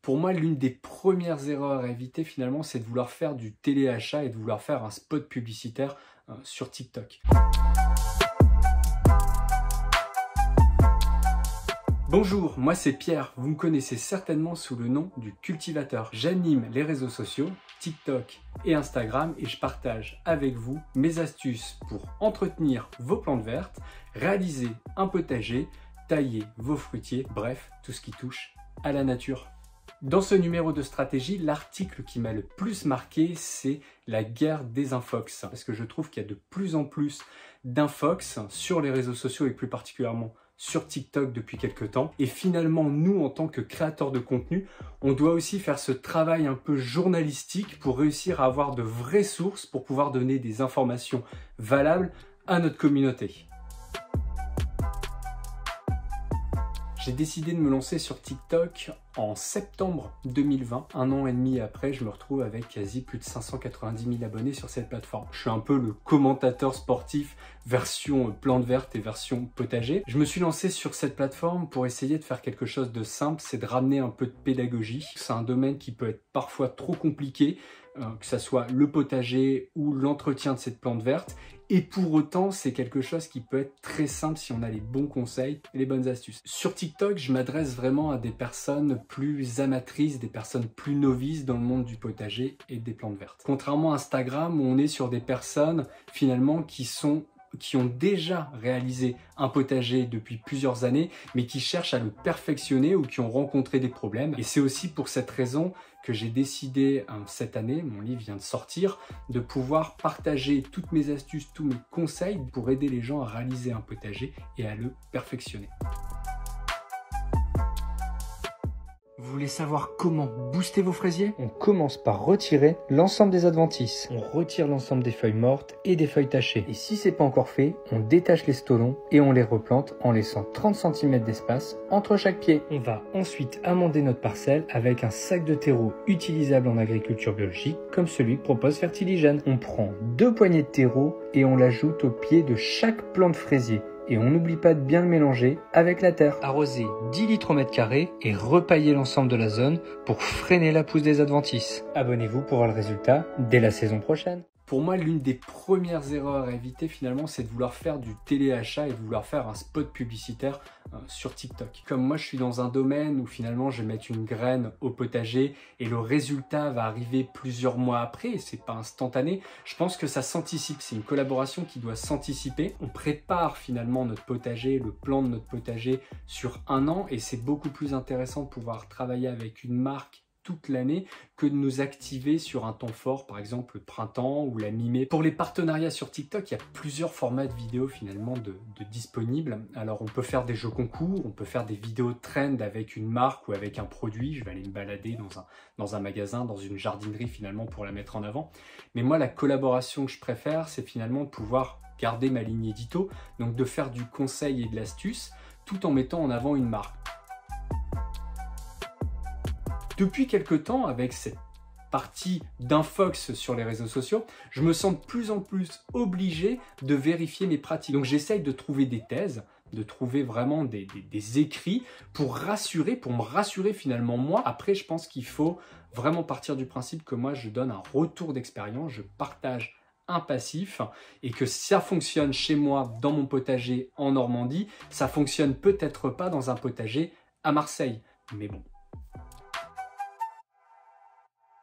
Pour moi, l'une des premières erreurs à éviter finalement, c'est de vouloir faire du téléachat et de vouloir faire un spot publicitaire sur TikTok. Bonjour, moi c'est Pierre, vous me connaissez certainement sous le nom du cultivateur. J'anime les réseaux sociaux, TikTok et Instagram et je partage avec vous mes astuces pour entretenir vos plantes vertes, réaliser un potager, tailler vos fruitiers, bref, tout ce qui touche à la nature. Dans ce numéro de stratégie, l'article qui m'a le plus marqué, c'est la guerre des infox. Parce que je trouve qu'il y a de plus en plus d'infox sur les réseaux sociaux et plus particulièrement sur TikTok depuis quelques temps. Et finalement, nous, en tant que créateurs de contenu, on doit aussi faire ce travail un peu journalistique pour réussir à avoir de vraies sources pour pouvoir donner des informations valables à notre communauté. J'ai décidé de me lancer sur TikTok en septembre 2020. Un an et demi après, je me retrouve avec quasi plus de 590 000 abonnés sur cette plateforme. Je suis un peu le commentateur sportif version plante verte et version potager. Je me suis lancé sur cette plateforme pour essayer de faire quelque chose de simple, c'est de ramener un peu de pédagogie. C'est un domaine qui peut être parfois trop compliqué, que ce soit le potager ou l'entretien de cette plante verte. Et pour autant, c'est quelque chose qui peut être très simple si on a les bons conseils et les bonnes astuces. Sur TikTok, je m'adresse vraiment à des personnes plus amatrices, des personnes plus novices dans le monde du potager et des plantes vertes. Contrairement à Instagram, où on est sur des personnes finalement qui ont déjà réalisé un potager depuis plusieurs années, mais qui cherchent à le perfectionner ou qui ont rencontré des problèmes. Et c'est aussi pour cette raison que j'ai décidé cette année, mon livre vient de sortir, de pouvoir partager toutes mes astuces, tous mes conseils pour aider les gens à réaliser un potager et à le perfectionner. Vous voulez savoir comment booster vos fraisiers? On commence par retirer l'ensemble des adventices. On retire l'ensemble des feuilles mortes et des feuilles tachées. Et si c'est pas encore fait, on détache les stolons et on les replante en laissant 30 cm d'espace entre chaque pied. On va ensuite amender notre parcelle avec un sac de terreau utilisable en agriculture biologique comme celui que propose Fertiligène. On prend 2 poignées de terreau et on l'ajoute au pied de chaque plant de fraisier. Et on n'oublie pas de bien le mélanger avec la terre. Arroser 10 litres au mètre carré et repailler l'ensemble de la zone pour freiner la pousse des adventices. Abonnez-vous pour voir le résultat dès la saison prochaine. Pour moi, l'une des premières erreurs à éviter finalement, c'est de vouloir faire du téléachat et de vouloir faire un spot publicitaire sur TikTok. Comme moi, je suis dans un domaine où finalement, je vais mettre une graine au potager et le résultat va arriver plusieurs mois après, et c'est pas instantané. Je pense que ça s'anticipe, c'est une collaboration qui doit s'anticiper. On prépare finalement notre potager, le plan de notre potager sur un an, et c'est beaucoup plus intéressant de pouvoir travailler avec une marque toute l'année que de nous activer sur un temps fort, par exemple le printemps ou la mi-mai. Pour les partenariats sur TikTok, il y a plusieurs formats de vidéos finalement de disponibles. Alors on peut faire des jeux concours, on peut faire des vidéos trend avec une marque ou avec un produit. Je vais aller me balader dans un magasin, dans une jardinerie finalement pour la mettre en avant. Mais moi, la collaboration que je préfère, c'est finalement de pouvoir garder ma ligne édito, donc de faire du conseil et de l'astuce tout en mettant en avant une marque. Depuis quelques temps, avec cette partie d'infox sur les réseaux sociaux, je me sens de plus en plus obligé de vérifier mes pratiques. Donc j'essaye de trouver des thèses, de trouver vraiment des écrits pour me rassurer finalement moi. Après, je pense qu'il faut vraiment partir du principe que moi, je donne un retour d'expérience, je partage un passif et que ça fonctionne chez moi dans mon potager en Normandie, ça fonctionne peut-être pas dans un potager à Marseille. Mais bon.